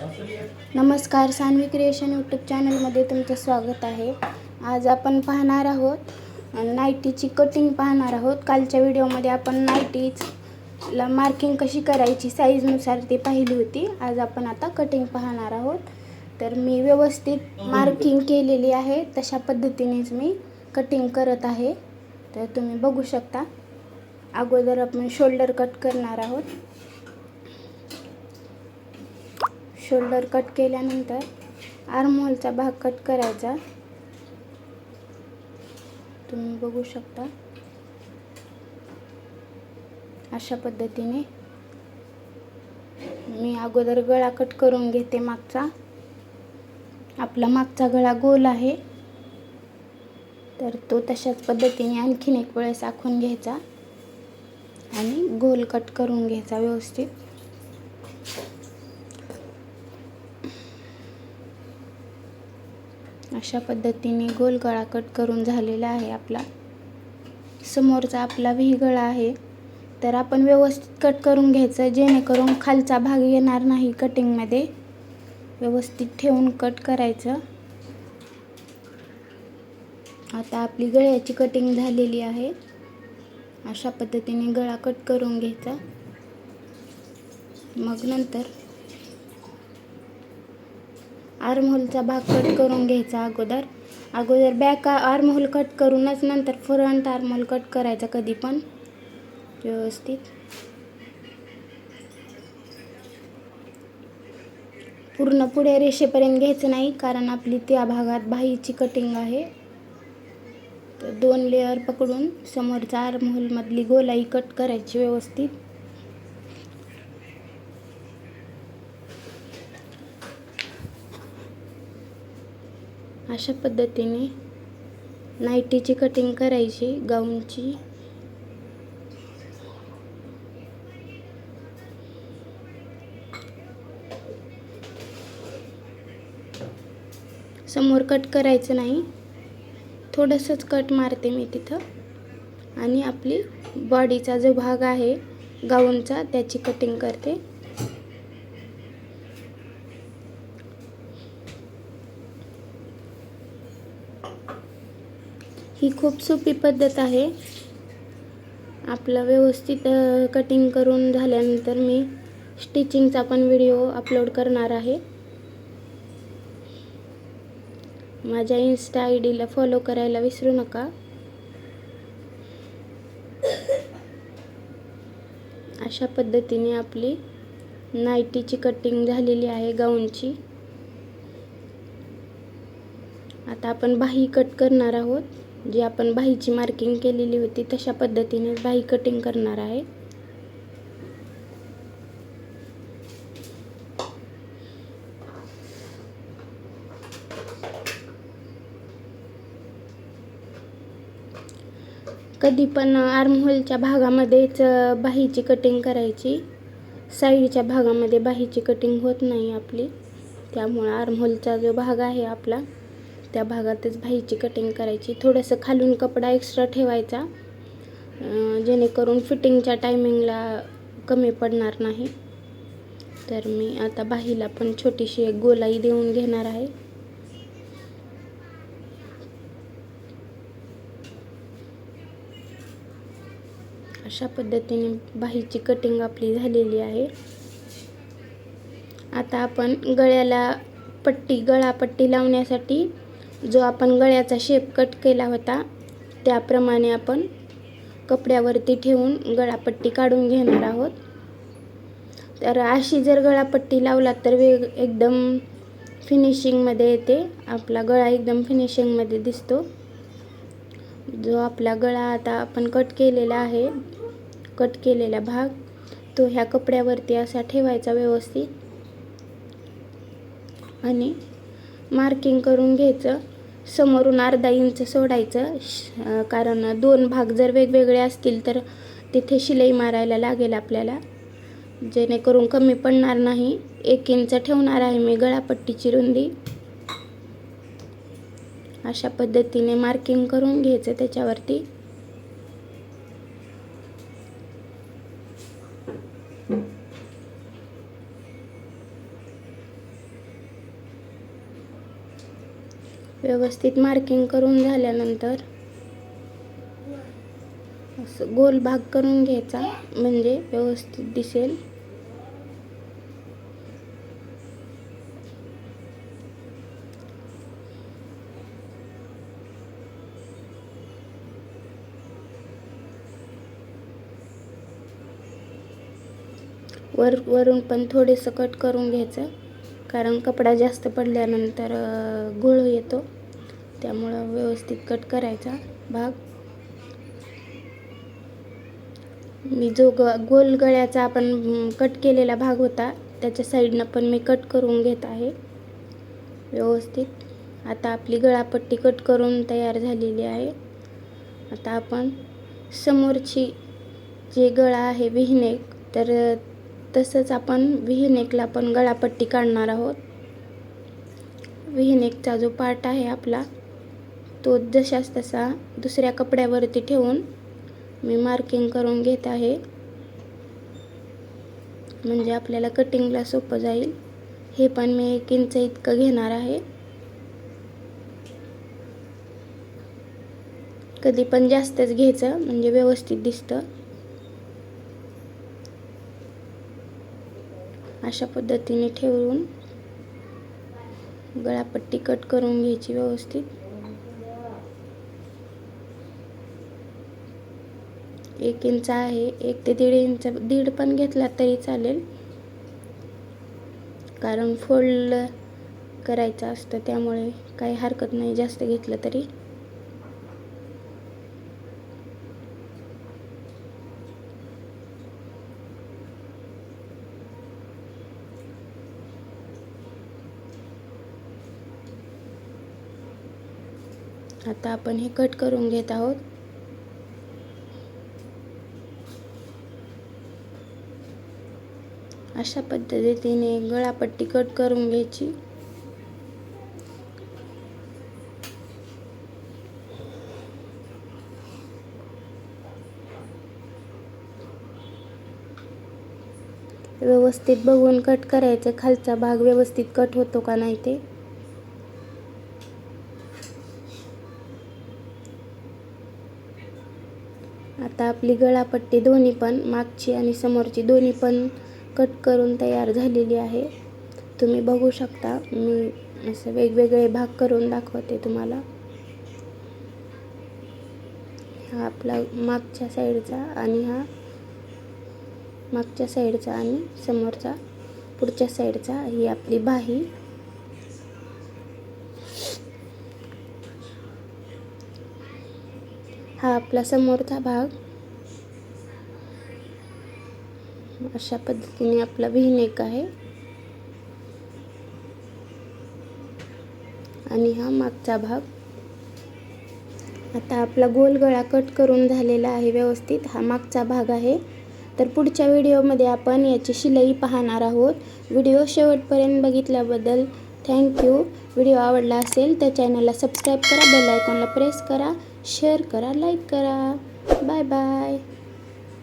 नमस्कार, Saanvi creation YouTube चॅनलमध्ये तुमचं स्वागत आहे. आज आपण पाहणार आहोत नाईटीची कटिंग पाहणार आहोत. कालच्या व्हिडिओमध्ये आपण नाईटीला मार्किंग कशी करायची साईजनुसार ती पाहिली होती. आज आपण आता कटिंग पाहणार आहोत. तर मी व्यवस्थित मार्किंग केलेली आहे, तशा पद्धतीनेच मी कटिंग करत आहे. तर तुम्ही बघू शकता. अगोदर आपण शोल्डर कट करणार आहोत. शोल्डर कट केल्यानंतर आर्महोलचा भाग कट करायचा. तुम्ही बघू शकता अशा पद्धतीने. मी अगोदर गळा कट करून घेते मागचा. आपला मागचा गळा गोल आहे, तर तो तशाच पद्धतीने आणखीन एक वेळेस आखून घ्यायचा आणि गोल कट करून घ्यायचा व्यवस्थित. अशा पद्धतीने गोल गळा कट करून झालेला आहे आपला. समोरचा आपला व्ही गळा आहे, तर आपण व्यवस्थित कट करून घ्यायचं, जेणेकरून खालचा भाग येणार नाही कटिंगमध्ये. व्यवस्थित ठेवून कट करायचं. आता आपली गळ्याची कटिंग झालेली आहे. अशा पद्धतीने गळा कट करून घ्यायचा. मग नंतर आर्महोलचा भाग कट करून घ्यायचा. अगोदर बॅक आर्महोल कट करूनच नंतर फ्रंट आर्महोल कट करायचा कधी पण व्यवस्थित. पूर्ण पुढे रेषेपर्यंत घ्यायचं नाही, कारण आपली त्या भागात बाहीची कटिंग आहे. तर 2 लेअर पकडून समोरचा आर्महोल मधली गोलाई कट करायची व्यवस्थित. अशा पद्धतीने नाईटीची कटिंग करायची गाऊनची. समोर कट करायचं नाही, थोडंसंच कट मारते मी तिथं. आणि आपली बॉडीचा जो भाग आहे गाऊनचा, त्याची कटिंग करते. ही खूप सोपी पद्धत आहे. आपलं व्यवस्थित कटिंग करून झाल्यानंतर मी स्टिचिंगचा पण व्हिडिओ अपलोड करणार आहे. माझ्या इन्स्टा ID ला फॉलो करायला विसरू नका. अशा पद्धतीने आपली नाईटीची कटिंग झालेली आहे गाऊनची. आता आपण बाही कट करणार आहोत. जी आपण बाहीची मार्किंग केलेली होती तशा पद्धतीने बाही कटिंग करणार आहे. कधी पण आर्महोलच्या भागामध्येच बाहीची कटिंग करायची. साईडच्या भागामध्ये बाहीची कटिंग होत नाही आपली. त्यामुळे आर्महोलचा जो भाग आहे आपला, त्या भागातच बाहीची कटिंग करायची. थोडंसं खालून कपडा एक्स्ट्रा ठेवायचा, जेणेकरून फिटिंगच्या टायमिंगला कमी पडणार नाही. तर मी आता बाहीला पण छोटीशी एक गोलाई देऊन घेणार आहे. अशा पद्धतीने बाहीची कटिंग आपली झालेली आहे. आता आपण गळ्याला गळापट्टी लावण्यासाठी जो आपण गळ्याचा शेप कट केला होता, त्याप्रमाणे आपण कपड्यावरती ठेवून गळापट्टी काढून घेणार आहोत. तर अशी जर गळापट्टी लावलात तर एकदम फिनिशिंगमध्ये येते. आपला गळा एकदम फिनिशिंगमध्ये दिसतो. जो आपला गळा आता आपण कट केलेला आहे, कट केलेला भाग, तो ह्या कपड्यावरती असा ठेवायचा व्यवस्थित आणि मार्किंग करून घ्यायचं. समोरून अर्धा इंच सोडायचं, कारण 2 भाग जर वेगवेगळे असतील तर तिथे शिलाई मारायला लागेल आपल्याला, जेणेकरून कमी पडणार नाही. 1 इंच ठेवणार आहे मी गळापट्टीची रुंदी. अशा पद्धतीने मार्किंग करून घ्यायचं त्याच्यावरती. व्यवस्थित मार्किंग करून झाल्यानंतर असं गोल भाग करून घ्यायचा, म्हणजे व्यवस्थित दिसेल. वरून पण थोडेसं कट करून घ्यायचं, कारण कपडा जास्त पडल्यानंतर गोळ येतो, त्यामुळं व्यवस्थित कट करायचा भाग. मी जो गोल गळ्याचा आपण कट केलेला भाग होता त्याच्या साईडनं पण मी कट करून घेत आहे व्यवस्थित. आता आपली गळापट्टी कट करून तयार झालेली आहे. आता आपण समोरची जे गळा आहे व्ही-नेक, तर तसंच आपण व्ही-नेकला पण गळापट्टी काढणार आहोत. व्ही-नेकचा जो पार्ट आहे आपला, तो जशास तसा दुसऱ्या कपड्यावरती ठेवून मी मार्किंग करून घेत आहे, म्हणजे आपल्याला कटिंगला सोपं जाईल. हे पण मी 1 इंच इतकं घेणार आहे. कधी पण जास्तच घ्यायचं, म्हणजे व्यवस्थित दिसतं. अशा पद्धतीने ठेवून गळापट्टी कट करून घ्यायची व्यवस्थित. 1 इंच आहे, 1 ते 1.5 इंच, 1.5 पण घेतला तरी चालेल, कारण फोल्ड करायचं असतं, त्यामुळे काही हरकत नाही जास्त घेतलं तरी. आता आपण हे कट करून घेत आहोत. अशा पद्धतीने गळापट्टी कट करून घ्यायची. व्यवस्थित बघून कट करायचं, खालचा भाग व्यवस्थित कट होतो का नाही ते. आता आपली गळापट्टी दोन्ही पण, मागची आणि समोरची दोन्ही पण कट करून तयार झालेली आहे. तुम्ही बघू शकता, मी असं वेगवेगळे भाग करून दाखवते तुम्हाला. हा आपला मागच्या साईडचा आणि हा मागच्या साईडचा आणि समोरचा पुढच्या साईडचा, ही आपली बाही. हा आपला समोरचा भाग. अशा पद्धतीने आपला व्ही-नेक आहे आणि हा मागचा भाग. आता आपला गोल गळा कट करून झालेला आहे व्यवस्थित. हा मागचा भाग आहे. तर पुढच्या व्हिडिओमध्ये आपण याची शिलाई पाहणार आहोत. व्हिडिओ शेवटपर्यंत बघितल्याबद्दल थँक्यू. व्हिडिओ आवडला असेल तर चॅनलला सबस्क्राईब करा, बेल आयकॉनला प्रेस करा, शेअर करा, लाईक करा. Bye bye.